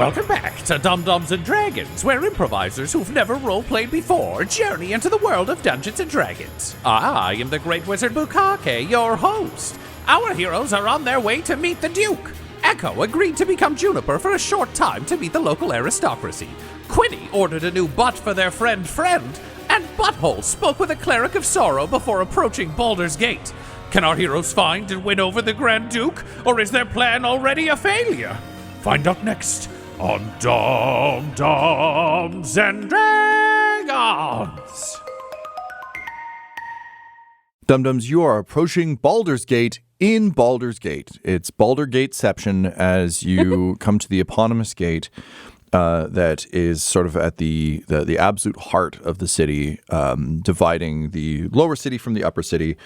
Welcome back to Dum-Dums and Dragons, where improvisers who've never role-played before journey into the world of Dungeons and Dragons. I am the Great Wizard Bukake, your host. Our heroes are on their way to meet the Duke. Echo agreed to become Juniper for a short time to meet the local aristocracy. Quinny ordered a new butt for their friend, and Butthole spoke with a cleric of sorrow before approaching Baldur's Gate. Can our heroes find and win over the Grand Duke, or is their plan already a failure? Find out next on Dum-Dums and Dragons. Dum-Dums, you are approaching Baldur's Gate in Baldur's Gate. It's Baldur Gateception as you come to the eponymous gate that is sort of at the absolute heart of the city, dividing the lower city from the upper city,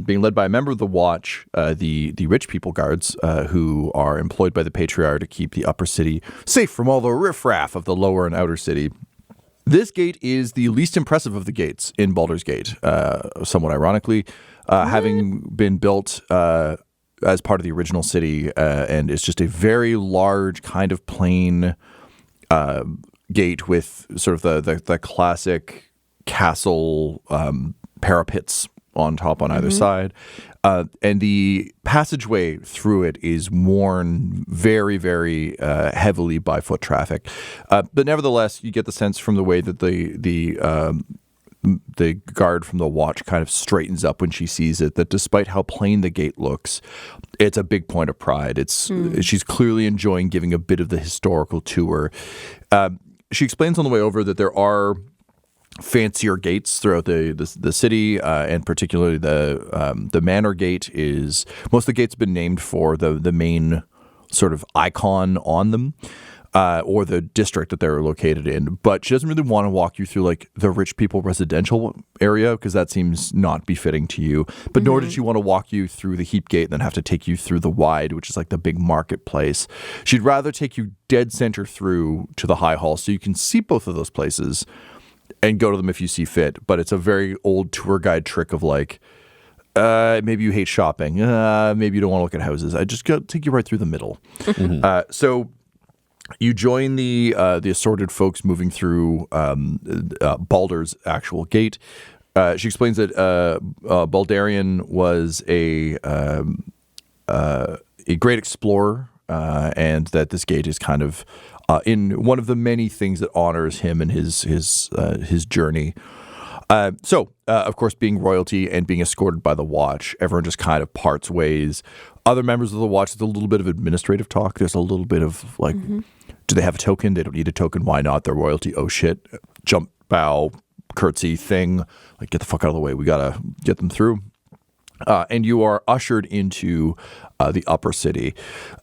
being led by a member of the Watch, the rich people guards, who are employed by the Patriarch to keep the upper city safe from all the riffraff of the lower and outer city. This gate is the least impressive of the gates in Baldur's Gate, somewhat ironically, having been built as part of the original city, and it's just a very large kind of plain gate with sort of the classic castle parapets on top on either side. And the passageway through it is worn very, very heavily by foot traffic. But nevertheless, you get the sense from the way that the guard from the Watch kind of straightens up when she sees it, that despite how plain the gate looks, it's a big point of pride. She's clearly enjoying giving a bit of the historical tour. She explains on the way over that there are fancier gates throughout the city, and particularly the Manor Gate is, most of the gates have been named for the main sort of icon on them, or the district that they're located in. But she doesn't really want to walk you through like the rich people residential area, because that seems not befitting to you. But nor did she want to walk you through the Heap Gate and then have to take you through the Wide, which is like the big marketplace. She'd rather take you dead center through to the High Hall so you can see both of those places and go to them if you see fit. But it's a very old tour guide trick of like, maybe you hate shopping. Maybe you don't want to look at houses. I just take you right through the middle. So you join the assorted folks moving through Baldur's actual gate. She explains that Baldarian was a great explorer, and that this gate is kind of in one of the many things that honors him and his journey. So, of course, being royalty and being escorted by the Watch, everyone just kind of parts ways. Other members of the Watch, there's a little bit of administrative talk. There's a little bit of like, do they have a token? They don't need a token. Why not? They're royalty. Oh, shit. Jump, bow, curtsy thing. Like, get the fuck out of the way. We got to get them through. And you are ushered into the upper city.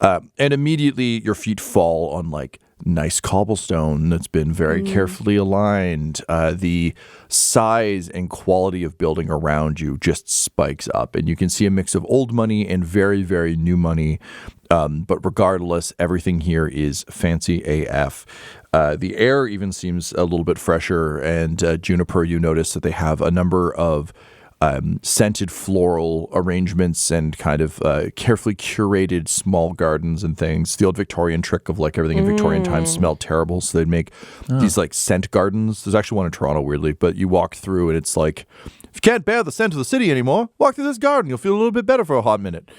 And immediately your feet fall on like nice cobblestone that's been very carefully aligned. The size and quality of building around you just spikes up. And you can see a mix of old money and very, very new money. But regardless, everything here is fancy AF. The air even seems a little bit fresher. And Juniper, you notice that they have a number of scented floral arrangements and kind of carefully curated small gardens and things. The old Victorian trick of like everything in Victorian times smelled terrible, so they'd make these like scent gardens. There's actually one in Toronto, weirdly, but you walk through and it's like, if you can't bear the scent of the city anymore, walk through this garden. You'll feel a little bit better for a hot minute.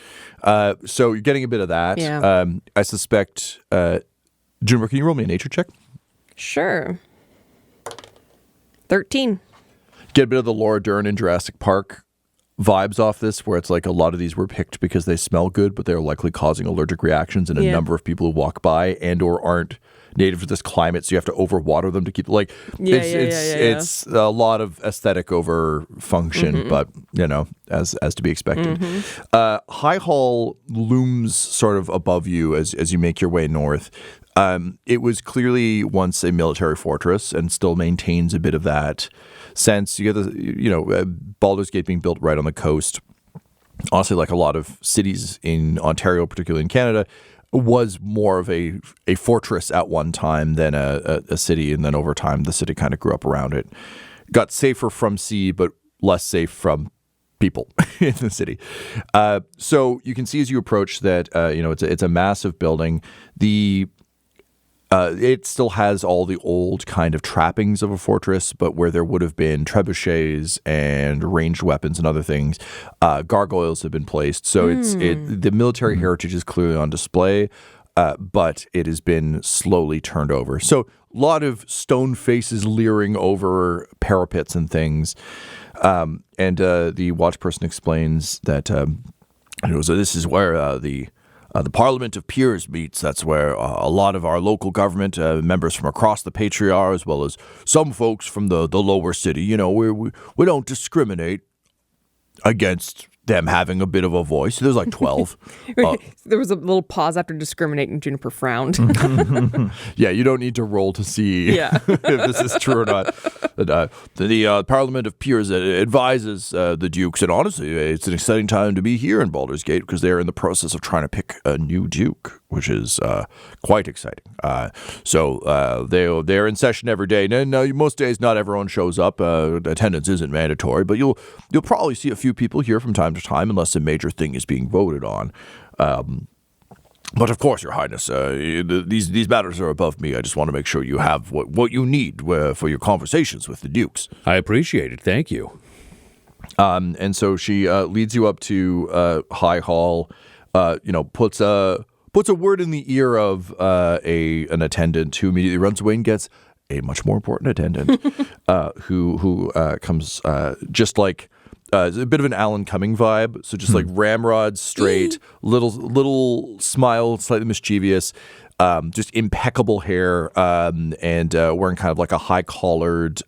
So you're getting a bit of that. Yeah. I suspect, Juniper, can you roll me a nature check? Sure. 13. Get a bit of the Laura Dern in Jurassic Park vibes off this, where it's like a lot of these were picked because they smell good, but they're likely causing allergic reactions in a number of people who walk by and or aren't native to this climate, so you have to overwater them to keep like it's a lot of aesthetic over function, but you know, as to be expected. High Hall looms sort of above you as you make your way north. It was clearly once a military fortress and still maintains a bit of that sense. You get Baldur's Gate being built right on the coast. Honestly, like a lot of cities in Ontario, particularly in Canada, was more of a fortress at one time than a city, and then over time the city kind of grew up around it. Got safer from sea, but less safe from people in the city. So you can see as you approach that it's a massive building. The It still has all the old kind of trappings of a fortress, but where there would have been trebuchets and ranged weapons and other things, gargoyles have been placed. So the military heritage is clearly on display, but it has been slowly turned over. So a lot of stone faces leering over parapets and things. And the watch person explains that so this is where the Parliament of Peers meets. That's where a lot of our local government members from across the Patriarch, as well as some folks from the lower city. You know, we don't discriminate against them having a bit of a voice. There's like 12. There was a little pause after discriminating. Juniper frowned. Yeah, you don't need to roll to see if this is true or not. The Parliament of Peers advises the dukes, and honestly, it's an exciting time to be here in Baldur's Gate because they're in the process of trying to pick a new duke, which is quite exciting. So they're in session every day. Now, most days, not everyone shows up. Attendance isn't mandatory, but you'll probably see a few people here from time to time, unless a major thing is being voted on. But of course, Your Highness, these matters are above me. I just want to make sure you have what you need for your conversations with the dukes. I appreciate it. Thank you. And so she leads you up to High Hall. Puts a word in the ear of an attendant who immediately runs away and gets a much more important attendant who comes just like. A bit of an Alan Cumming vibe, so just like ramrod straight, little smile, slightly mischievous, just impeccable hair, and wearing kind of like a high collared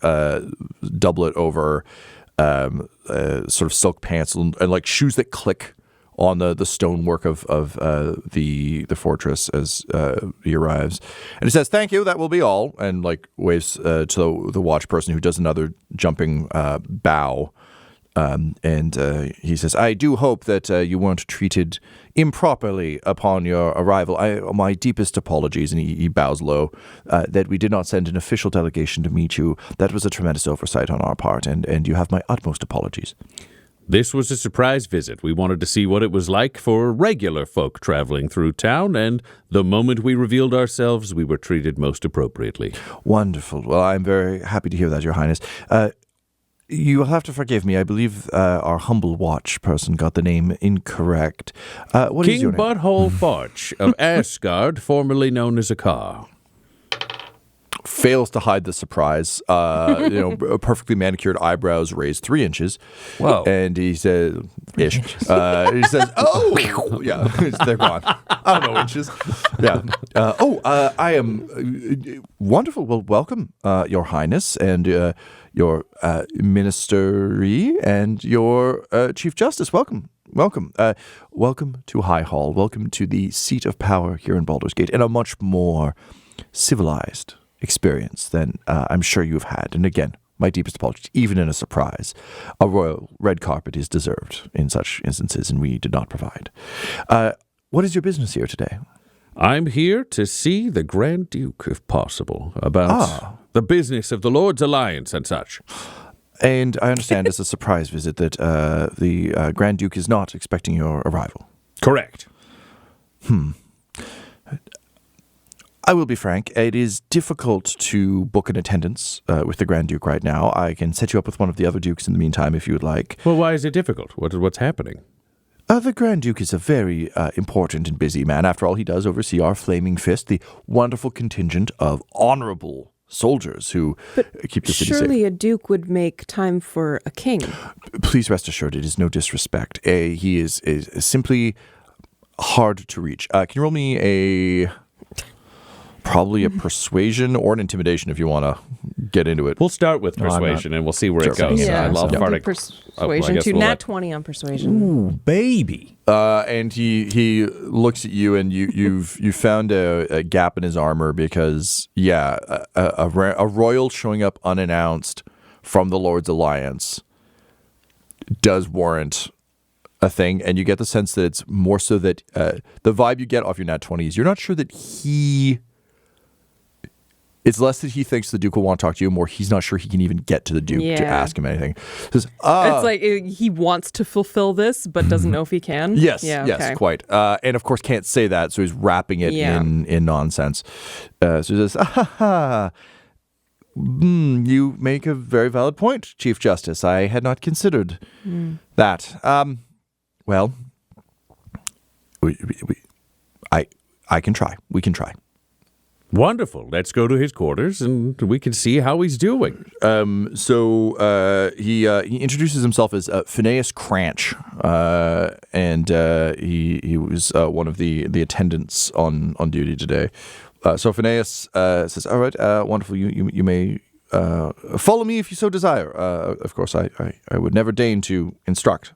doublet over sort of silk pants and like shoes that click on the stonework of the fortress as he arrives. And he says, "Thank you, that will be all," and like waves to the watch person who does another jumping bow. And he says, "I do hope that you weren't treated improperly upon your arrival. My deepest apologies," and he bows low, "that we did not send an official delegation to meet you. That was a tremendous oversight on our part, and you have my utmost apologies." This was a surprise visit. We wanted to see what it was like for regular folk traveling through town, and the moment we revealed ourselves, we were treated most appropriately. Wonderful. Well, I'm very happy to hear that, Your Highness. You'll have to forgive me. I believe our humble watch person got the name incorrect. What is your name? King Butthole Forge of Asgard, formerly known as a car. Fails to hide the surprise. Perfectly manicured eyebrows raised 3 inches. Whoa. And he says, ish. He says, "Oh, yeah, they're gone. I don't know, inches." Yeah. I am wonderful. Well, welcome, Your Highness, and your ministery, and your Chief Justice. Welcome. Welcome to High Hall. Welcome to the seat of power here in Baldur's Gate, and a much more civilized experience than I'm sure you've had. And again, my deepest apologies. Even in a surprise, a royal red carpet is deserved in such instances, and we did not provide. What is your business here today? I'm here to see the Grand Duke, if possible, about the business of the Lord's Alliance and such. And I understand it's a surprise visit that the Grand Duke is not expecting your arrival. Correct. I will be frank, it is difficult to book an attendance with the Grand Duke right now. I can set you up with one of the other dukes in the meantime if you would like. Well, why is it difficult? What's happening? The Grand Duke is a very important and busy man. After all, he does oversee our Flaming Fist, the wonderful contingent of honorable soldiers who keep the city safe. Surely a duke would make time for a king. Please rest assured, it is no disrespect. He is simply hard to reach. Can you roll me probably a persuasion or an intimidation if you want to get into it? We'll start with persuasion and we'll see where it goes. Yeah, I love persuasion too. Nat 20 on persuasion. Ooh, baby. And he looks at you, and you found a gap in his armor because a royal showing up unannounced from the Lord's Alliance does warrant a thing, and you get the sense that it's more so that the vibe you get off your nat 20 is you're not sure that he It's less that he thinks the Duke will want to talk to you, more he's not sure he can even get to the Duke to ask him anything. Says, it's like he wants to fulfill this, but doesn't know if he can. Yes, yeah, yes, okay. quite. And of course can't say that, so he's wrapping it in nonsense. So he says, you make a very valid point, Chief Justice. I had not considered that. Well, I can try. We can try. Wonderful. Let's go to his quarters and we can see how he's doing. So he introduces himself as Phineas Cranch, and he was one of the attendants on duty today. So Phineas says, "All right, wonderful. You may follow me if you so desire. Of course, I would never deign to instruct.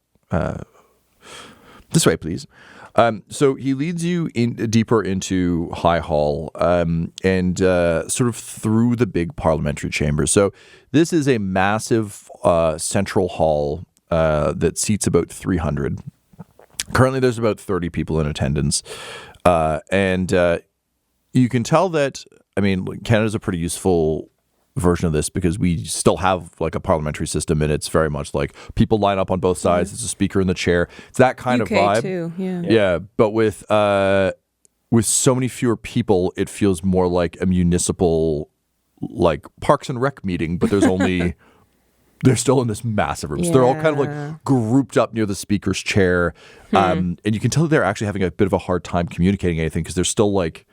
This way, please." So he leads you deeper into High Hall and sort of through the big parliamentary chambers. So this is a massive central hall that seats about 300. Currently, there's about 30 people in attendance. And you can tell that, I mean, Canada's a pretty useful version of this because we still have like a parliamentary system, and it's very much like people line up on both sides. There's a speaker in the chair. It's that kind UK of vibe. too, yeah. Yeah, but with so many fewer people, it feels more like a municipal, like Parks and Rec meeting. But there's only they're still in this massive room. So they're all kind of like grouped up near the speaker's chair, and you can tell that they're actually having a bit of a hard time communicating anything because they're still like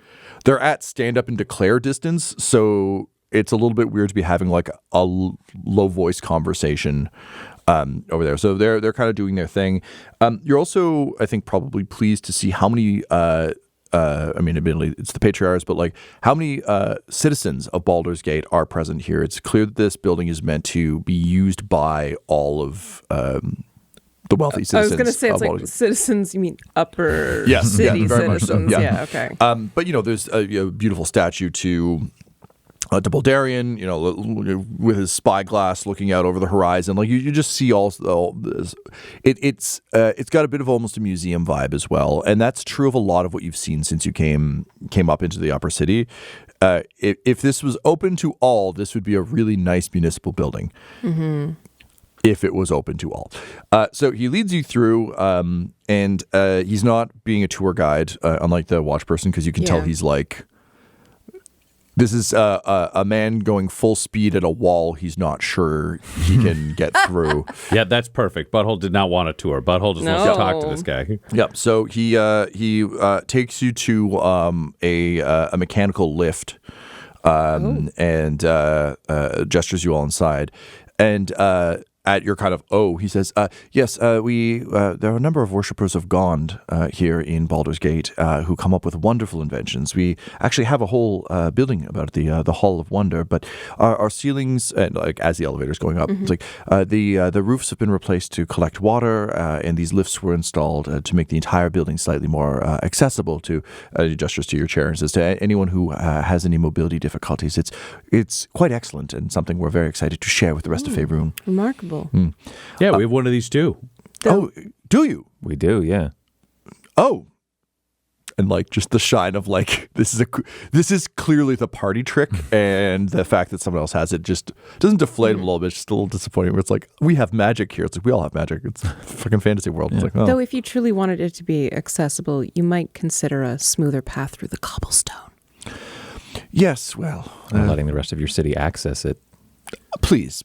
they're at stand up and declare distance. So it's a little bit weird to be having like a low voice conversation over there. So they're kind of doing their thing. You're also, I think, probably pleased to see how many, I mean, admittedly, it's the patriarchs, but like how many citizens of Baldur's Gate are present here. It's clear that this building is meant to be used by all of the wealthy citizens. I was going to say, it's like citizens, you mean upper city citizens. So, yeah, okay. But, there's a beautiful statue to Baldarian, with his spyglass looking out over the horizon. Like you just see all this. It's got a bit of almost a museum vibe as well, and that's true of a lot of what you've seen since you came up into the upper city. If this was open to all, this would be a really nice municipal building. Mm-hmm. If it was open to all. So he leads you through, and he's not being a tour guide, unlike the watch person, because you can tell he's like. This is a man going full speed at a wall he's not sure he can get through. Yeah, that's perfect. Butthole did not want a tour. Butthole just wants to talk to this guy. Yep. So he takes you to a mechanical lift and gestures you all inside. And at your kind of he says, yes, there are a number of worshippers of Gond here in Baldur's Gate who come up with wonderful inventions. We actually have a whole building about the Hall of Wonder, but our ceilings, and like as the elevator's going up, it's like the roofs have been replaced to collect water, and these lifts were installed to make the entire building slightly more accessible to gestures to your chair and says to anyone who has any mobility difficulties. It's quite excellent and something we're very excited to share with the rest of Faerun. Remarkable. Yeah, we have one of these too. Oh, do you? We do, yeah. Oh. And like just the shine of like this is clearly the party trick, and the fact that someone else has it just doesn't deflate him a little bit. It's just a little disappointing. Where it's like we have magic here. It's like we all have magic. It's a fucking fantasy world. It's like, Though if you truly wanted it to be accessible, you might consider a smoother path through the cobblestone. Yes, well, letting the rest of your city access it. Please.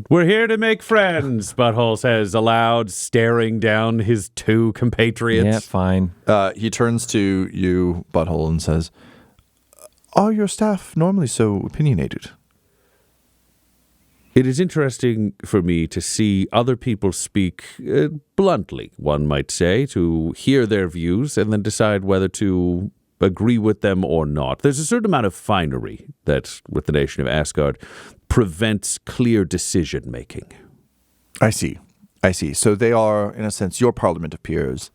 We're here to make friends, Butthole says aloud, staring down his two compatriots. Yeah, fine. He turns to you, Butthole, and says, are your staff normally so opinionated? It is interesting for me to see other people speak bluntly, one might say, to hear their views and then decide whether to agree with them or not. There's a certain amount of finery that, with the nation of Asgard, prevents clear decision-making. I see. So they are, in a sense, your parliament of peers.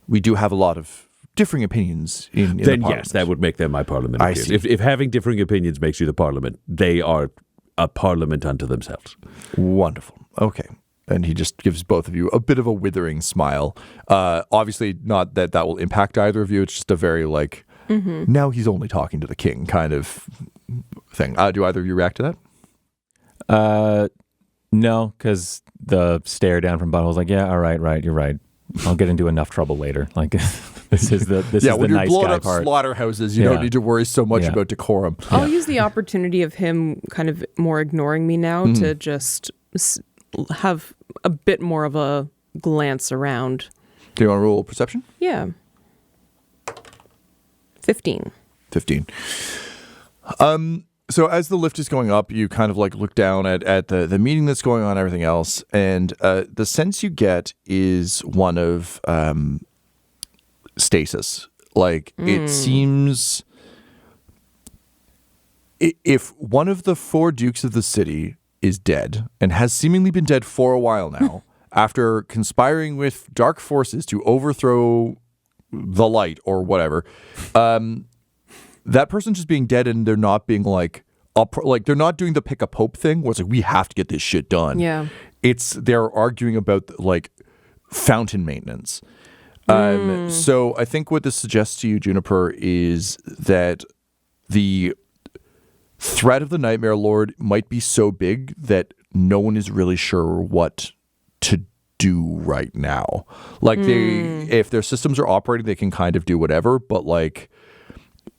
We do have a lot of differing opinions in then the yes, that would make them my parliament of I peers. see. If having differing opinions makes you the parliament, they are a parliament unto themselves. Wonderful. Okay. And he just gives both of you a bit of a withering smile. Obviously, not that will impact either of you. It's just a very, like, Now he's only talking to the king kind of thing. Do either of you react to that? No, because the stare down from Butthole's like, yeah, all right, you're right. I'll get into enough trouble later. Like, this is the when you're nice blowing guy up part. slaughterhouses, you don't need to worry so much about decorum. I'll use the opportunity of him kind of more ignoring me now to just have a bit more of a glance around. Do you want to roll perception? Yeah. 15. 15. So as the lift is going up, you kind of like look down at the meeting that's going on, everything else, and the sense you get is one of stasis. Like it seems if one of the 4 dukes of the city is dead and has seemingly been dead for a while now, after conspiring with dark forces to overthrow the light or whatever, that person's just being dead, and they're not being like they're not doing the pick a pope thing where it's like we have to get this shit done. Yeah, they're arguing about like fountain maintenance. So I think what this suggests to you, Juniper, is that the threat of the Nightmare Lord might be so big that no one is really sure what to do right now. Like if their systems are operating, they can kind of do whatever, but like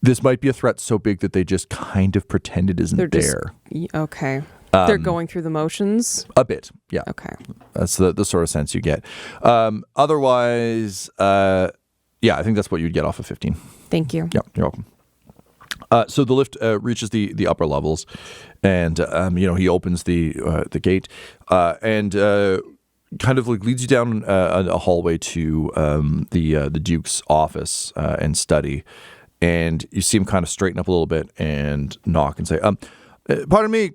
this might be a threat so big that they just kind of pretend it isn't there. Okay. They're going through the motions? A bit, yeah. Okay. That's the sort of sense you get. Otherwise, I think that's what you'd get off of 15. Thank you. Yeah, you're welcome. So the lift reaches the upper levels, and he opens the gate and kind of like leads you down a hallway to the Duke's office and study. And you see him kind of straighten up a little bit and knock and say, pardon me,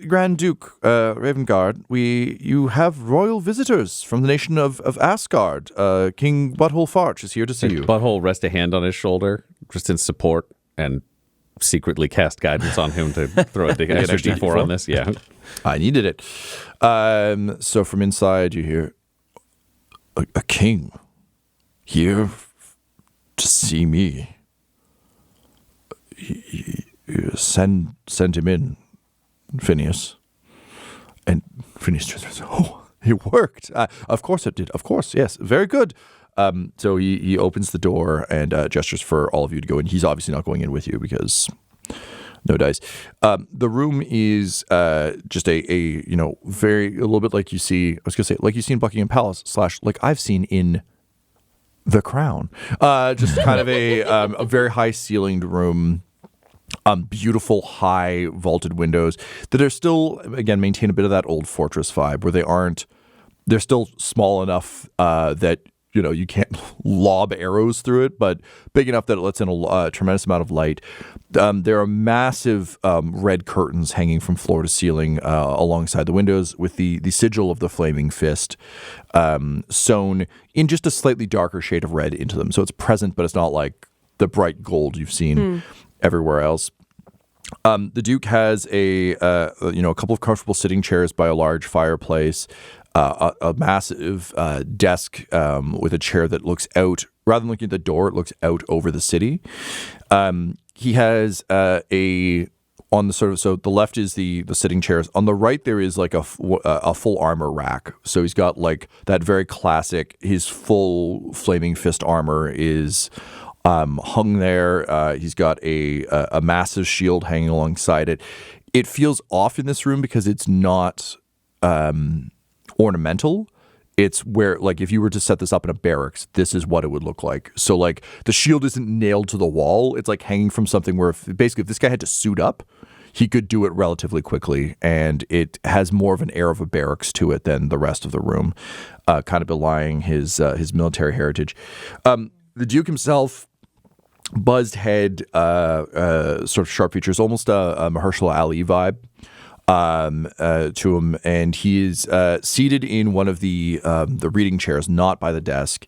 Grand Duke Ravengard, you have royal visitors from the nation of Asgard. King Butthole Farch is here to see you. Butthole rests a hand on his shoulder, just in support, and secretly cast guidance on him to throw an extra D4 on this. Yeah. I needed it. So from inside you hear, a king here to see me. Send him in, Phineas. And Phineas just says, "Oh, it worked. Of course it did. Of course, yes, very good." So he opens the door and gestures for all of you to go in. He's obviously not going in with you because no dice. The room is just a little bit like you see. I was gonna say like you see in Buckingham Palace / like I've seen in The Crown. Just kind of a very high ceilinged room. Beautiful high vaulted windows that are still, again, maintain a bit of that old fortress vibe where they're still small enough that, you can't lob arrows through it, but big enough that it lets in a tremendous amount of light. There are massive red curtains hanging from floor to ceiling alongside the windows with the sigil of the Flaming Fist sewn in just a slightly darker shade of red into them. So it's present, but it's not like the bright gold you've seen everywhere else. The Duke has a couple of comfortable sitting chairs by a large fireplace, a massive desk with a chair that looks out, rather than looking at the door, it looks out over the city. He has on the so the left is the sitting chairs. On the right there is like a full armor rack. So he's got like that very classic. His full Flaming Fist armor is hung there. He's got a massive shield hanging alongside it. It feels off in this room because it's not ornamental. It's where, like, if you were to set this up in a barracks, this is what it would look like. So, like, the shield isn't nailed to the wall. It's, like, hanging from something where, if this guy had to suit up, he could do it relatively quickly. And it has more of an air of a barracks to it than the rest of the room, kind of belying his military heritage. The Duke himself, buzzed head, sort of sharp features, almost a Mahershala Ali vibe to him, and he is seated in one of the reading chairs, not by the desk,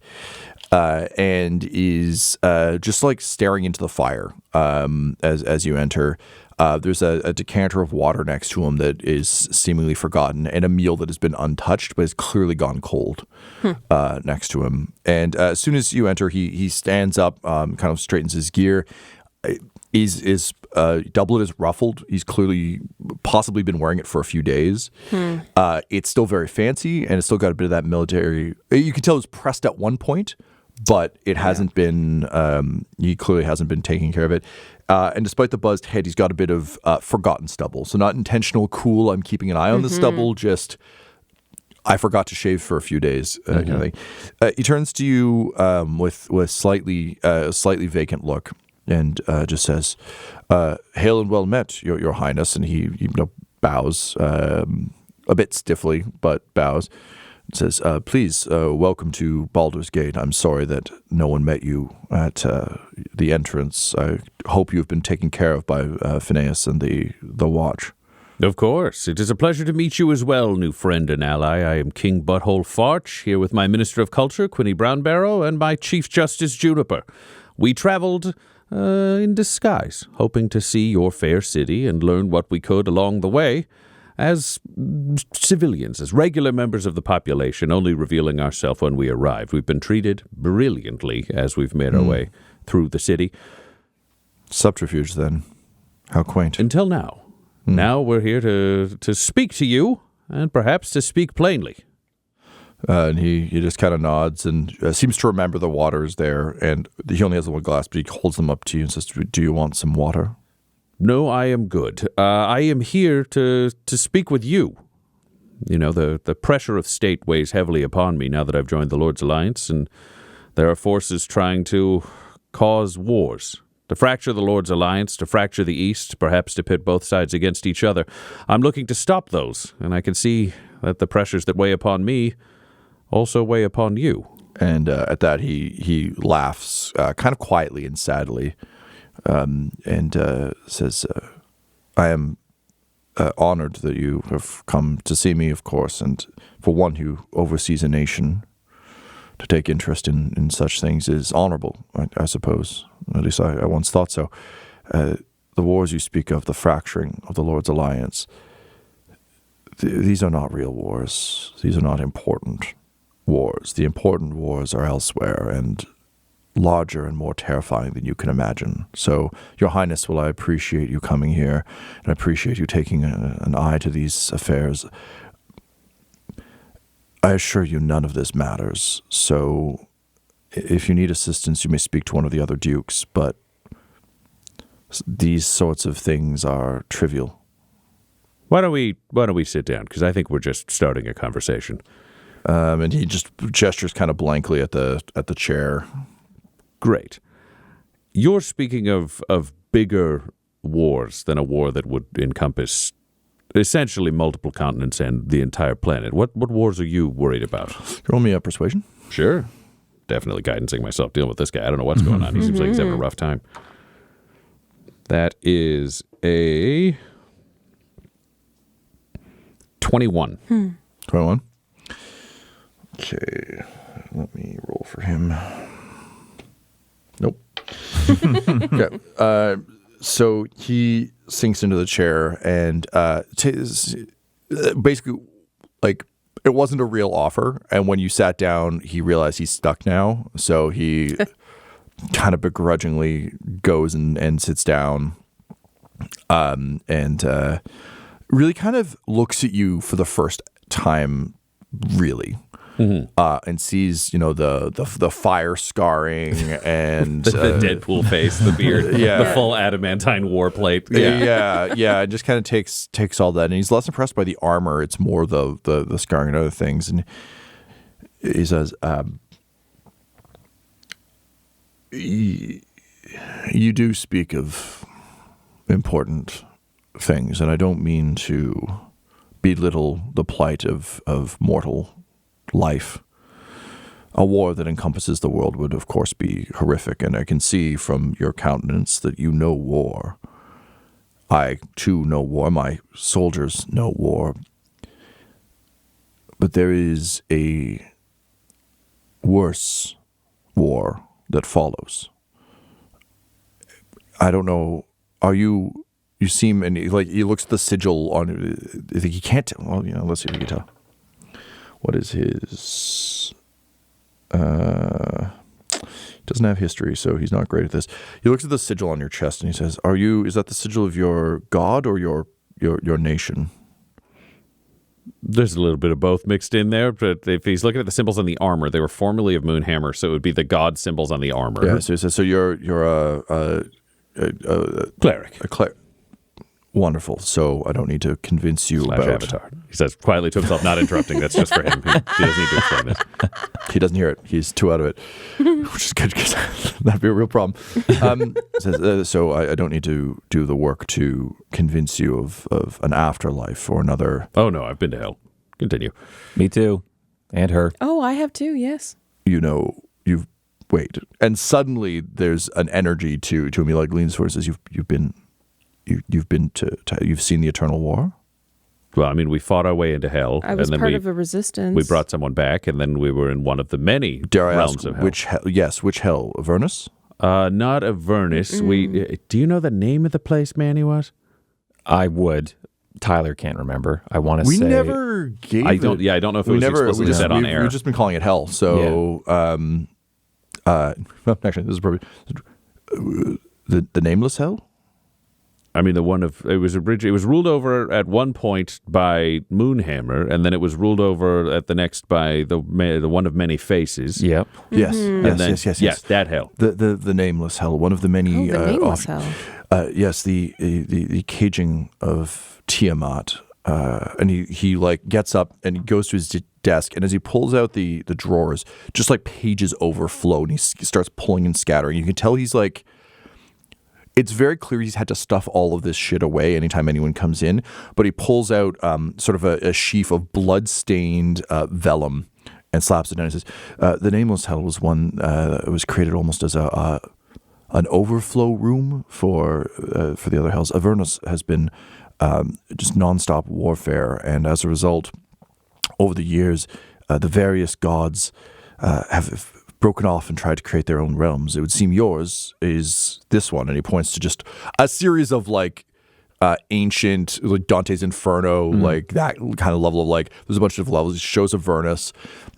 and is just like staring into the fire as you enter. There's a decanter of water next to him that is seemingly forgotten, and a meal that has been untouched but has clearly gone cold next to him. And as soon as you enter, he stands up, kind of straightens his gear. His doublet is ruffled. He's clearly possibly been wearing it for a few days. It's still very fancy, and it's still got a bit of that military. You can tell it was pressed at one point, but it hasn't been. He clearly hasn't been taking care of it. And despite the buzzed head, he's got a bit of forgotten stubble. So not intentional, cool, I'm keeping an eye on the stubble, just I forgot to shave for a few days. Kind of thing. He turns to you with slightly vacant look and just says, "Hail and well met, your Highness." And he bows a bit stiffly, but bows. Says, "Please, welcome to Baldur's Gate. I'm sorry that no one met you at the entrance. I hope you've been taken care of by Phineas and the Watch." Of course. It is a pleasure to meet you as well, new friend and ally. I am King Butthole Farch, here with my Minister of Culture, Quinny Brownbarrow, and my Chief Justice, Juniper. We traveled in disguise, hoping to see your fair city and learn what we could along the way. As civilians, as regular members of the population, only revealing ourselves when we arrived. We've been treated brilliantly as we've made our way through the city. Subterfuge, then. How quaint. Until now. Now we're here to speak to you, and perhaps to speak plainly. And he just kind of nods and seems to remember the water is there. And he only has one glass, but he holds them up to you and says, "Do you want some water?" No, I am good. I am here to speak with you. You know, the pressure of state weighs heavily upon me now that I've joined the Lord's Alliance, and there are forces trying to cause wars, to fracture the Lord's Alliance, to fracture the East, perhaps to pit both sides against each other. I'm looking to stop those, and I can see that the pressures that weigh upon me also weigh upon you. And at that, he laughs kind of quietly and sadly. And says, "I am honored that you have come to see me, of course, and for one who oversees a nation, to take interest in such things is honorable, I suppose. At least I once thought so. The wars you speak of, the fracturing of the Lord's Alliance, these are not real wars. These are not important wars. The important wars are elsewhere, and larger and more terrifying than you can imagine. So, Your Highness, while I appreciate you coming here, and I appreciate you taking an eye to these affairs, I assure you none of this matters. So, if you need assistance, you may speak to one of the other dukes, but these sorts of things are trivial." Why don't we sit down? Because I think we're just starting a conversation. And he just gestures kind of blankly at the chair. Great. You're speaking of bigger wars than a war that would encompass essentially multiple continents and the entire planet. What wars are you worried about? Roll me a persuasion. Sure. Definitely guidancing myself dealing with this guy. I don't know what's going on. He seems like he's having a rough time. That is a 21. 21. Okay. Let me roll for him. Nope. Okay. So he sinks into the chair and basically, like, it wasn't a real offer. And when you sat down, he realized he's stuck now. So he kind of begrudgingly goes and sits down and really kind of looks at you for the first time, really. And sees, the fire scarring and the Deadpool face, the beard, the full adamantine war plate. Yeah. It just kind of takes all that, and he's less impressed by the armor. It's more the scarring and other things. And he says, "You do speak of important things, and I don't mean to belittle the plight of mortal life. A war that encompasses the world would, of course, be horrific, and I can see from your countenance that you know war. I, too, know war. My soldiers know war. But there is a worse war that follows. I don't know, are you you seem, and he looks at the sigil on. I think he can't tell. Well, let's see if he can tell. What is his? Doesn't have history, so he's not great at this. He looks at the sigil on your chest and he says, is that the sigil of your god or your nation? There's a little bit of both mixed in there, but if he's looking at the symbols on the armor, they were formerly of Moonhammer, so it would be the god symbols on the armor. Yeah, so he says, so you're a cleric. A cleric. Wonderful. So I don't need to convince you about Avatar. He says quietly to himself, not interrupting. That's just for him. He doesn't need to explain this. He doesn't hear it. He's too out of it, which is good because that'd be a real problem. Says, so I don't need to do the work to convince you of an afterlife or another. Oh, no, I've been to hell. Continue. Me too. And her. Oh, I have too, yes. Wait. And suddenly there's an energy to him. He leans forward and says, you've seen the Eternal War? Well, I mean, we fought our way into hell. I was and then part of a resistance. We brought someone back, and then we were in one of the many Dare I realms ask of hell. which hell? Yes, which hell? Avernus? Not Avernus. Do you know the name of the place Manny was? I would. Tyler can't remember. I want to say. We never gave I don't know if it was explicitly said on air. We've just been calling it hell. So, actually, this is probably the nameless hell. I mean, it was ruled over at one point by Moonhammer, and then it was ruled over at the next by the one of many faces. Yep. Yes. Yes, that hell. The nameless hell, one of the many. The nameless hell. Yes, the caging of Tiamat, and he gets up and he goes to his desk, and as he pulls out the drawers, just like pages overflow, and he starts pulling and scattering. You can tell he's like. It's very clear he's had to stuff all of this shit away anytime anyone comes in, but he pulls out sort of a sheaf of blood-stained vellum and slaps it down and says, the Nameless Hell was one that was created almost as an overflow room for the other hells. Avernus has been just nonstop warfare, and as a result, over the years, the various gods have broken off and tried to create their own realms. It would seem yours is this one, and he points to just a series of ancient, like Dante's Inferno, like that kind of level of there's a bunch of levels. It shows Avernus,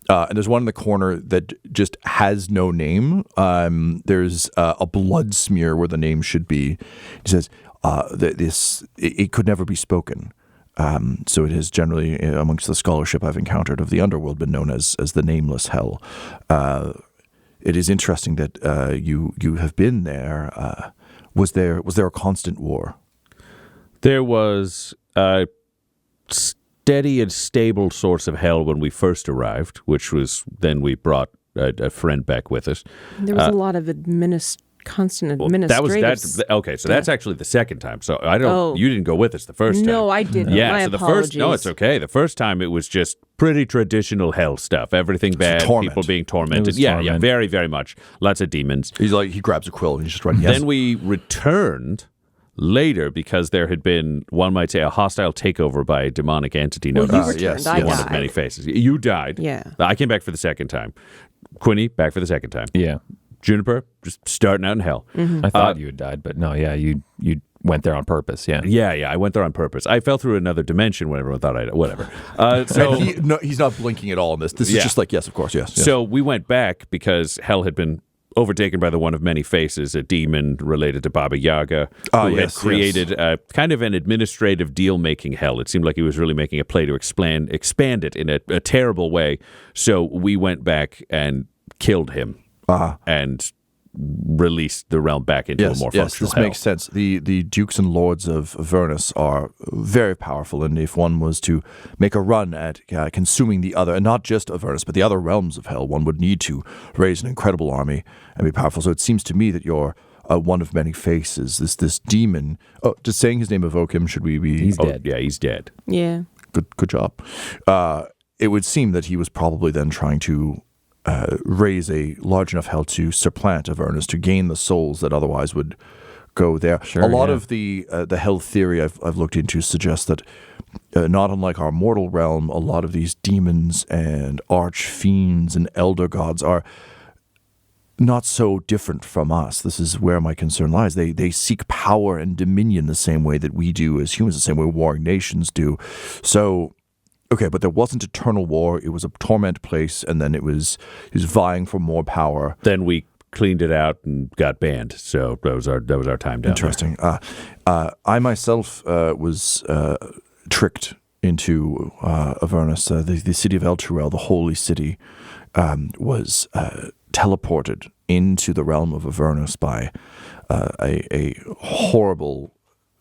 and there's one in the corner that just has no name. There's a blood smear where the name should be. He says it could never be spoken. So it has generally, amongst the scholarship I've encountered of the underworld, been known as the Nameless Hell. It is interesting that you have been there. Was there a constant war? There was a steady and stable source of hell when we first arrived, which was then we brought a friend back with us. There was a lot of constant administrative. Okay, so that's actually the second time. So you didn't go with us the first time. No, I didn't. Yeah, My so apologies. it's okay. The first time it was just pretty traditional hell stuff. Everything bad, people being tormented. Yeah, very, very much. Lots of demons. He grabs a quill and he's just writing. Then we returned later because there had been, one might say, a hostile takeover by a demonic entity known as one of many faces. You died. Yeah. I came back for the second time. Quinny, back for the second time. Yeah. Juniper, just starting out in hell. I thought you had died, but no, yeah, you went there on purpose, yeah. Yeah, I went there on purpose. I fell through another dimension when everyone thought whatever. So he's not blinking at all in this. This is just yes, of course, yes. So we went back because hell had been overtaken by the one of many faces, a demon related to Baba Yaga, who had created kind of an administrative deal-making hell. It seemed like he was really making a play to expand it in a terrible way. So we went back and killed him. And release the realm back into a more functional this hell. makes sense. The dukes and lords of Avernus are very powerful, and if one was to make a run at consuming the other, and not just Avernus, but the other realms of hell, one would need to raise an incredible army and be powerful. So it seems to me that you're one of many faces. This demon. Oh, does saying his name evoke him? Should we be? He's dead. Yeah, he's dead. Yeah. Good job. It would seem that he was probably then trying to raise a large enough hell to supplant Avernus, to gain the souls that otherwise would go there. Sure, a lot of the hell theory I've looked into suggests that not unlike our mortal realm, a lot of these demons and arch fiends and elder gods not so different from us. This is where my concern lies. They seek power and dominion the same way that we do as humans, the same way warring nations do. So, okay, but there wasn't eternal war. It was a torment place, and then he was vying for more power. Then we cleaned it out and got banned. So that was our time down. Interesting. I myself was tricked into Avernus. The city of El Turel, the holy city, was teleported into the realm of Avernus by a horrible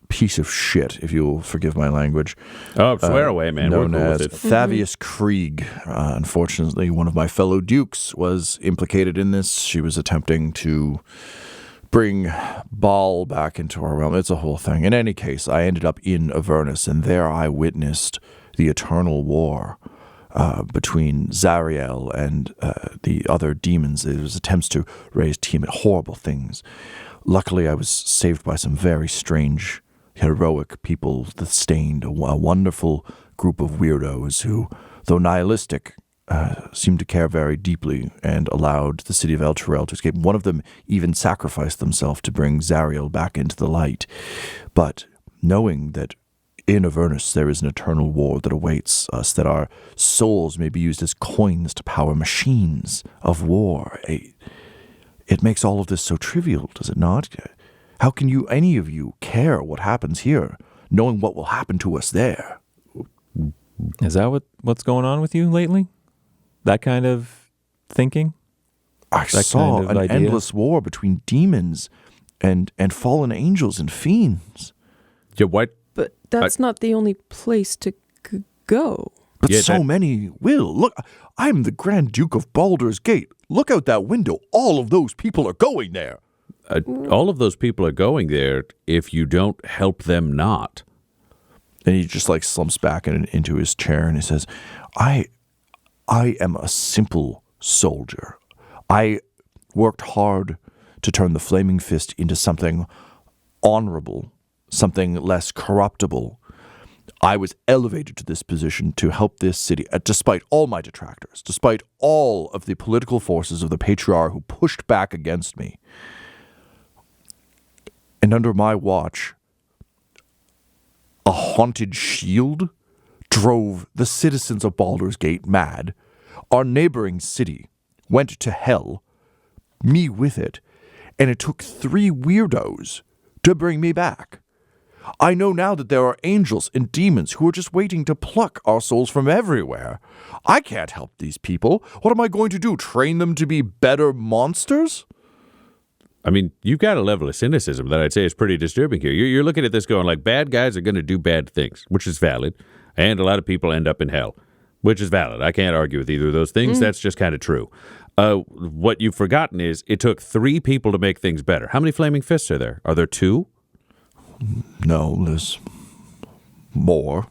piece of shit, if you'll forgive my language. Oh, swear away, man. Known We're cool as with it. Thavius Krieg. Unfortunately, one of my fellow dukes was implicated in this. She was attempting to bring Baal back into our realm. It's a whole thing. In any case, I ended up in Avernus, and there I witnessed the eternal war between Zariel and the other demons. There was attempts to raise Tiamat, horrible things. Luckily, I was saved by some very strange, heroic people, the Stained, a wonderful group of weirdos who, though nihilistic, seemed to care very deeply and allowed the city of El Turel to escape. One of them even sacrificed themselves to bring Zariel back into the light. But knowing that in Avernus there is an eternal war that awaits us, that our souls may be used as coins to power machines of war, it makes all of this so trivial, does it not? How can any of you care what happens here, knowing what will happen to us there? Is that what's going on with you lately? That kind of thinking? I saw kind of an idea? endless war between demons and fallen angels and fiends. Yeah, what? But that's not the only place to go. But Yeah, so many will. Look, I'm the Grand Duke of Baldur's Gate. Look out that window. All of those people are going there. All of those people are going there if you don't help them not. And he just like slumps back into his chair and he says, I am a simple soldier. I worked hard to turn the Flaming Fist into something honorable, something less corruptible. I was elevated to this position to help this city, despite all my detractors, despite all of the political forces of the Patriarch who pushed back against me. And under my watch, a haunted shield drove the citizens of Baldur's Gate mad. Our neighboring city went to hell, me with it, and it took 3 weirdos to bring me back. I know now that there are angels and demons who are just waiting to pluck our souls from everywhere. I can't help these people. What am I going to do? Train them to be better monsters? I mean, you've got a level of cynicism that I'd say is pretty disturbing here. You're looking at this going like, bad guys are going to do bad things, which is valid, and a lot of people end up in hell, which is valid. I can't argue with either of those things. That's just kind of true. What you've forgotten is it took 3 people to make things better. How many Flaming Fists are there? Are there 2? No, there's more.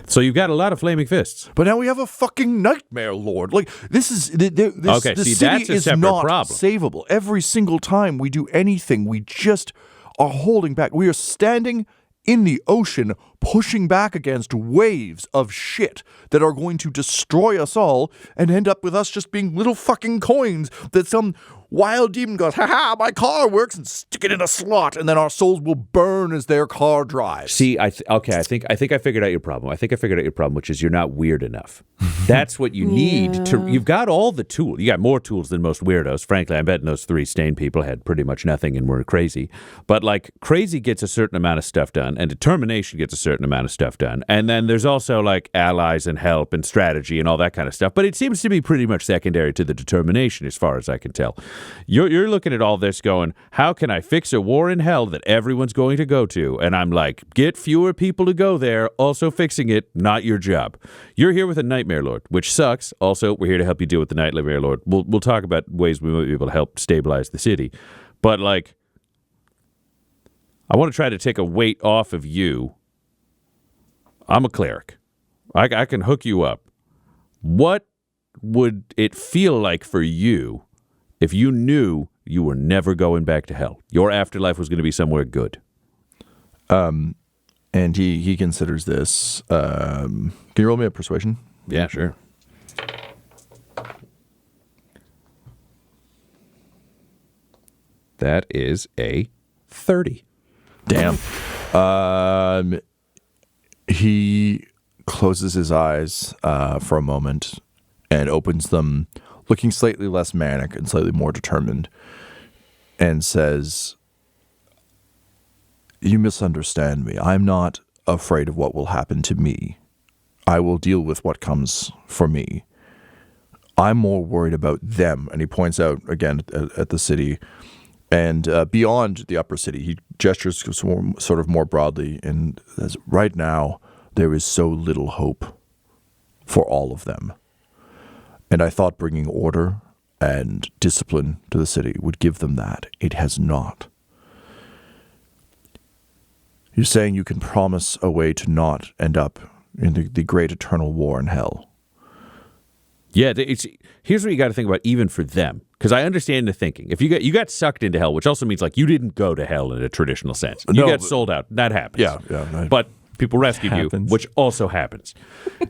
So you've got a lot of Flaming Fists. But now we have a fucking Nightmare Lord. Like, this is... This, Okay, the see, city that's a is separate not problem. savable. Every single time we do anything, we just are holding back. We are standing in the ocean, pushing back against waves of shit that are going to destroy us all and end up with us just being little fucking coins that some wild demon goes, ha, my car works, and stick it in a slot, and then our souls will burn as their car drives. See, I think I figured out your problem. I think I figured out your problem, which is you're not weird enough. That's what you need to. You've got all the tools. You got more tools than most weirdos. Frankly, I bet those 3 Stained people had pretty much nothing and were crazy. But like crazy gets a certain amount of stuff done, and determination gets a certain amount of stuff done. And then there's also like allies and help and strategy and all that kind of stuff. But it seems to be pretty much secondary to the determination, as far as I can tell. You're looking at all this going, how can I fix a war in hell that everyone's going to go to? And I'm like, get fewer people to go there. Also fixing it, not your job. You're here with a Nightmare Lord, which sucks. Also, we're here to help you deal with the Nightmare Lord. We'll talk about ways we might be able to help stabilize the city. But like, I want to try to take a weight off of you. I'm a cleric. I can hook you up. What would it feel like for you if you knew you were never going back to hell? Your afterlife was going to be somewhere good. And he considers this. Can you roll me a persuasion? Yeah, sure. That is a 30. Damn. He closes his eyes for a moment and opens them, looking slightly less manic and slightly more determined, and says, "You misunderstand me. I'm not afraid of what will happen to me. I will deal with what comes for me. I'm more worried about them." And he points out again at the city and beyond the upper city. He gestures sort of more broadly and says, "Right now, there is so little hope for all of them. And I thought bringing order and discipline to the city would give them that. It has not. You're saying you can promise a way to not end up in the great eternal war in hell." Yeah, here's what you got to think about, even for them, because I understand the thinking. If you got sucked into hell, which also means like you didn't go to hell in a traditional sense. You got sold out. That happens. Yeah. But people rescued you, which also happens.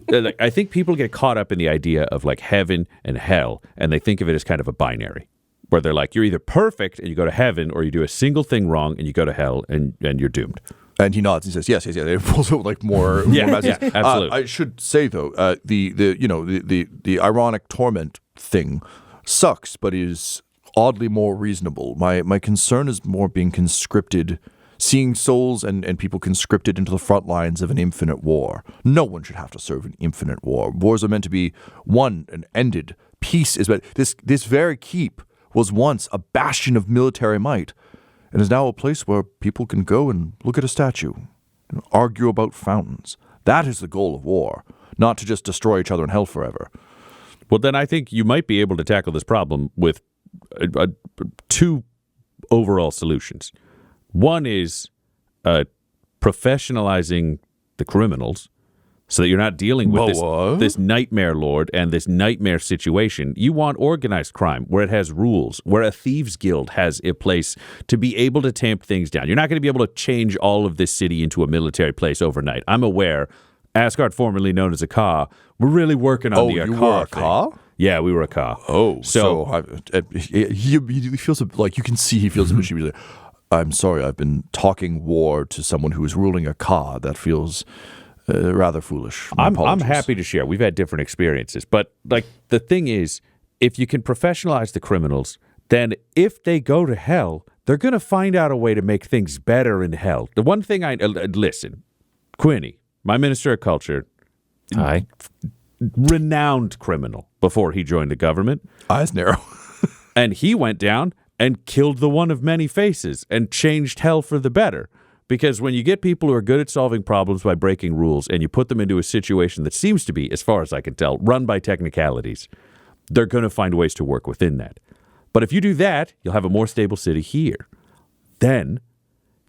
Like, I think people get caught up in the idea of like heaven and hell, and they think of it as kind of a binary, where they're like, you're either perfect and you go to heaven, or you do a single thing wrong and you go to hell and you're doomed. And he nods and says, "Yes." It pulls out like more. Yeah, more messages. absolutely. I should say though, the ironic torment thing sucks, but is oddly more reasonable. My concern is more being conscripted, seeing souls and people conscripted into the front lines of an infinite war. No one should have to serve an infinite war. Wars are meant to be won and ended. Peace is, but this very keep was once a bastion of military might, and is now a place where people can go and look at a statue, argue about fountains. That is the goal of war, not to just destroy each other in hell forever. Well, then I think you might be able to tackle this problem with two overall solutions. One is professionalizing the criminals so that you're not dealing with this nightmare lord and this nightmare situation. You want organized crime where it has rules, where a thieves guild has a place to be able to tamp things down. You're not going to be able to change all of this city into a military place overnight. I'm aware, Asgard, formerly known as Aka, we're really working on the Aka. You were Aka? Yeah, we were Aka. Oh, so he feels like, you can see he feels immediately. I'm sorry, I've been talking war to someone who is ruling Aka. That feels rather foolish. I'm happy to share. We've had different experiences, but like the thing is, if you can professionalize the criminals, then if they go to hell, they're going to find out a way to make things better in hell. The one thing listen, Quinny, my minister of culture, Hi. Renowned criminal before he joined the government. Eyes narrow. And he went down and killed the one of many faces and changed hell for the better. Because when you get people who are good at solving problems by breaking rules and you put them into a situation that seems to be, as far as I can tell, run by technicalities, they're going to find ways to work within that. But if you do that, you'll have a more stable city here. Then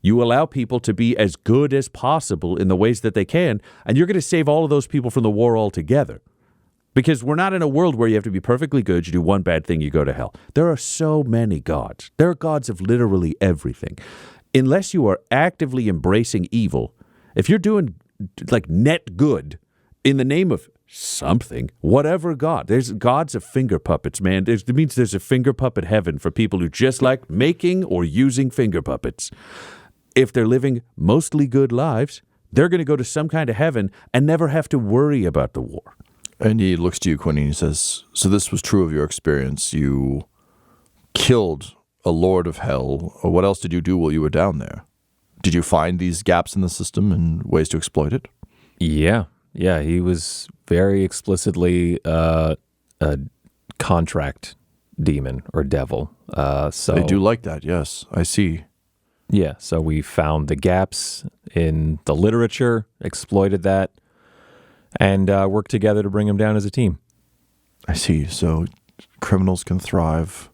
you allow people to be as good as possible in the ways that they can, and you're going to save all of those people from the war altogether. Because we're not in a world where you have to be perfectly good, you do one bad thing, you go to hell. There are so many gods. There are gods of literally everything. Unless you are actively embracing evil, if you're doing like net good in the name of something, whatever god, there's gods of finger puppets, man. It means there's a finger puppet heaven for people who just like making or using finger puppets. If they're living mostly good lives, they're going to go to some kind of heaven and never have to worry about the war. And he looks to you, Quinny, and he says, "So this was true of your experience. You killed a lord of hell. Or what else did you do while you were down there? Did you find these gaps in the system and ways to exploit it?" Yeah, he was very explicitly a contract demon or devil. So They do like that, yes. I see. Yeah, so we found the gaps in the literature, exploited that, and worked together to bring him down as a team. I see. So criminals can thrive.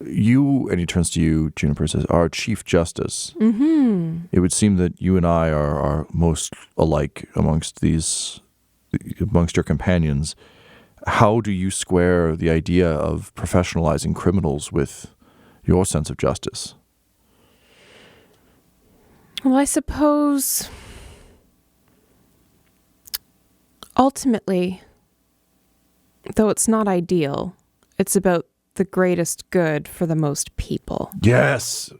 You, and he turns to you, Juniper, says, "Our Chief Justice." Mm-hmm. It would seem that you and I are most alike amongst your companions. How do you square the idea of professionalizing criminals with your sense of justice? Well, I suppose ultimately, though it's not ideal, it's about the greatest good for the most people. Yes.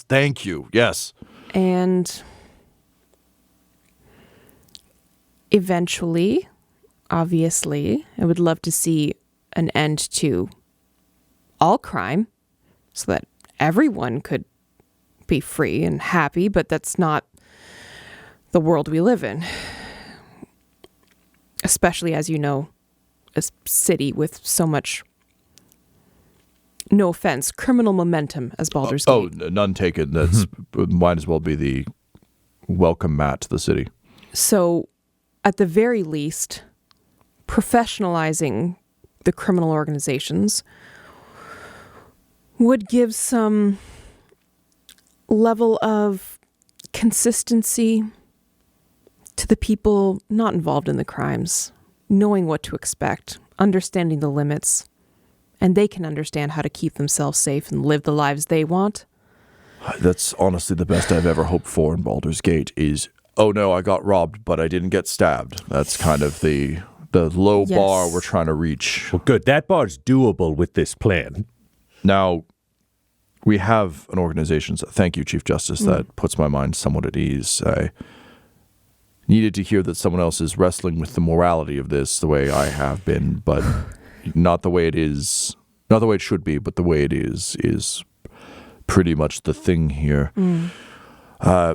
Thank you. Yes. And eventually, obviously, I would love to see an end to all crime so that everyone could be free and happy, but that's not the world we live in. Especially, as you know, a city with so much, no offense, criminal momentum as Baldur's Gate. Oh, none taken. That's might as well be the welcome mat to the city. So, at the very least, professionalizing the criminal organizations would give some level of consistency to the people not involved in the crimes, knowing what to expect, understanding the limits, and they can understand how to keep themselves safe and live the lives they want. That's honestly the best I've ever hoped for in Baldur's Gate is, oh no, I got robbed, but I didn't get stabbed. That's kind of the low bar we're trying to reach. Well, good. That bar's doable with this plan. Now, we have an organization, so thank you, Chief Justice, that puts my mind somewhat at ease. I needed to hear that someone else is wrestling with the morality of this the way I have been, but not the way it is, not the way it should be, but the way it is pretty much the thing here.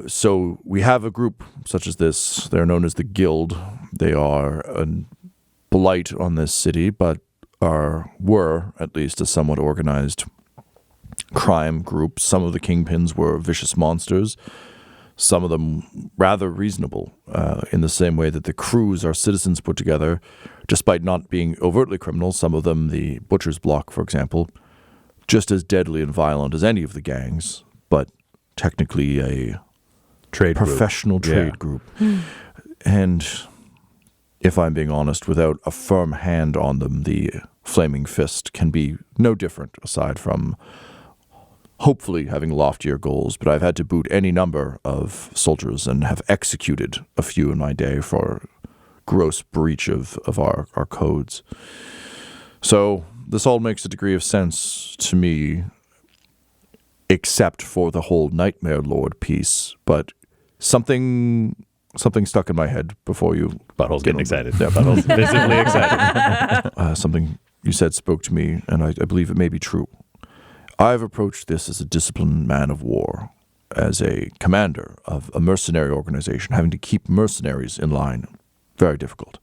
So we have a group such as this. They're known as the Guild. They are a blight on this city, but were at least a somewhat organized crime group. Some of the kingpins were vicious monsters. Some of them rather reasonable, in the same way that the crews are citizens put together, despite not being overtly criminal. Some of them, the Butcher's Block, for example, just as deadly and violent as any of the gangs, but technically a professional trade group. And if I'm being honest, without a firm hand on them, the Flaming Fist can be no different, aside from hopefully having loftier goals. But I've had to boot any number of soldiers and have executed a few in my day for gross breach of our codes. So this all makes a degree of sense to me, except for the whole Nightmare Lord piece. But something stuck in my head before you... Butthole's getting excited. Yeah, Butthole's visibly excited. Something you said spoke to me, and I believe it may be true. I've approached this as a disciplined man of war, as a commander of a mercenary organization, having to keep mercenaries in line. Very difficult.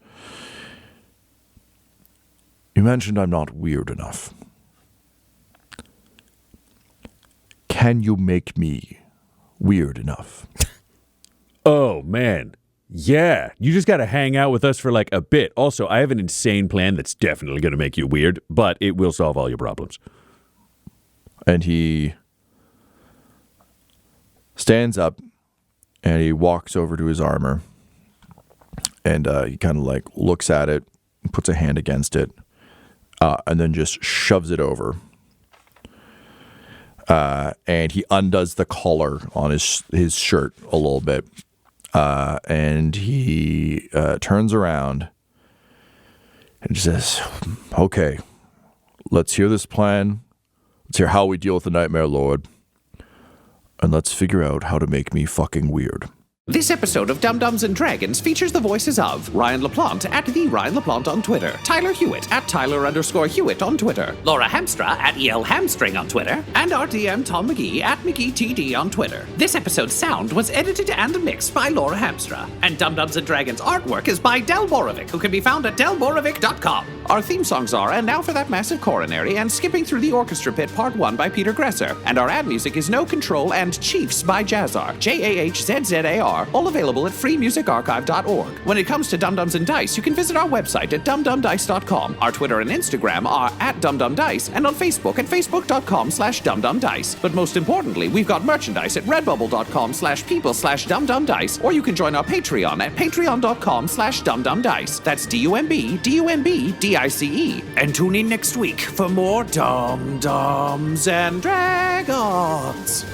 You mentioned I'm not weird enough. Can you make me weird enough? Oh, man. Yeah. You just got to hang out with us for like a bit. Also, I have an insane plan that's definitely going to make you weird, but it will solve all your problems. And he stands up and he walks over to his armor and he kind of like looks at it, puts a hand against it, and then just shoves it over. And he undoes the collar on his shirt a little bit. And he turns around and says, okay, let's hear this plan. Let's hear how we deal with the Nightmare Lord. And let's figure out how to make me fucking weird. This episode of Dum-Dums and Dragons features the voices of Ryan LaPlante at the Ryan LaPlante on Twitter, Tyler Hewitt at Tyler_Hewitt on Twitter, Laura Hamstra at EL Hamstring on Twitter, and our DM Tom McGee at McGeeTD on Twitter. This episode's sound was edited and mixed by Laura Hamstra, and Dum-Dums and Dragons artwork is by Del Borovic, who can be found at delborovic.com. Our theme songs are And Now for That Massive Coronary and Skipping Through the Orchestra Pit Part 1 by Peter Gresser, and our ad music is No Control and Chiefs by Jazzar, JAHZZAR, all available at freemusicarchive.org. When it comes to Dum-Dums and Dice, you can visit our website at dumdumdice.com. Our Twitter and Instagram are at dumdumdice, and on Facebook at facebook.com/dumdumdice. But most importantly, we've got merchandise at redbubble.com/people/dumdumdice, or you can join our Patreon at patreon.com/dumdumdice. That's DUMBDICE. And tune in next week for more Dum-Dums and Dragons.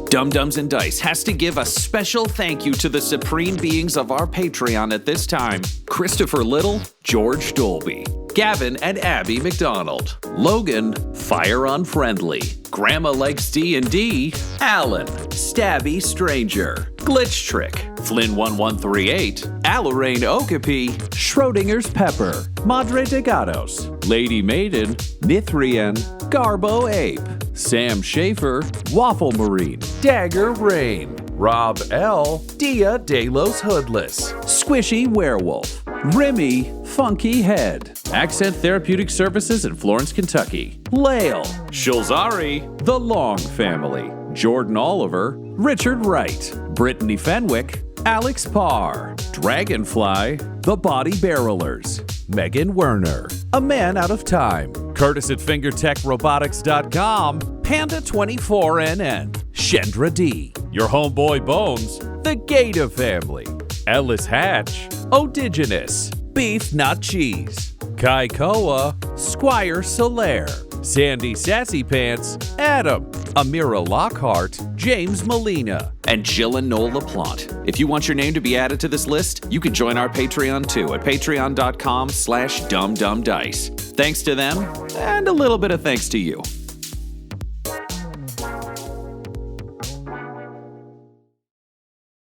Dum-Dums and Dice has to give a special thank you to the supreme beings of our Patreon at this time: Christopher Little, George Dolby, Gavin and Abby McDonald. Logan, fire unfriendly. Grandma likes D&D. Alan, stabby stranger. Glitch Trick, Flynn 1138. Alarain Okapi, Schrodinger's Pepper. Madre de Gatos, Lady Maiden. Mithrian, Garbo Ape. Sam Schaefer, Waffle Marine. Dagger Rain. Rob L, Dia de los Hoodless. Squishy Werewolf. Remy, Funky Head. Accent Therapeutic Services in Florence, Kentucky. Lael, Shulzari, The Long Family. Jordan Oliver, Richard Wright. Brittany Fenwick, Alex Parr. Dragonfly, The Body Barrelers. Megan Werner, A Man Out of Time. Curtis at FingerTechRobotics.com. Panda24NN. Shendra D. Your Homeboy Bones, The Gator Family. Ellis Hatch, Odigenous, Beef Not Cheese. Kai Koa, Squire Solaire. Sandy Sassy Pants, Adam. Amira Lockhart, James Molina. And Jill and Noel LaPlante. If you want your name to be added to this list, you can join our Patreon too at patreon.com/dumbdumbdice. Thanks to them, and a little bit of thanks to you.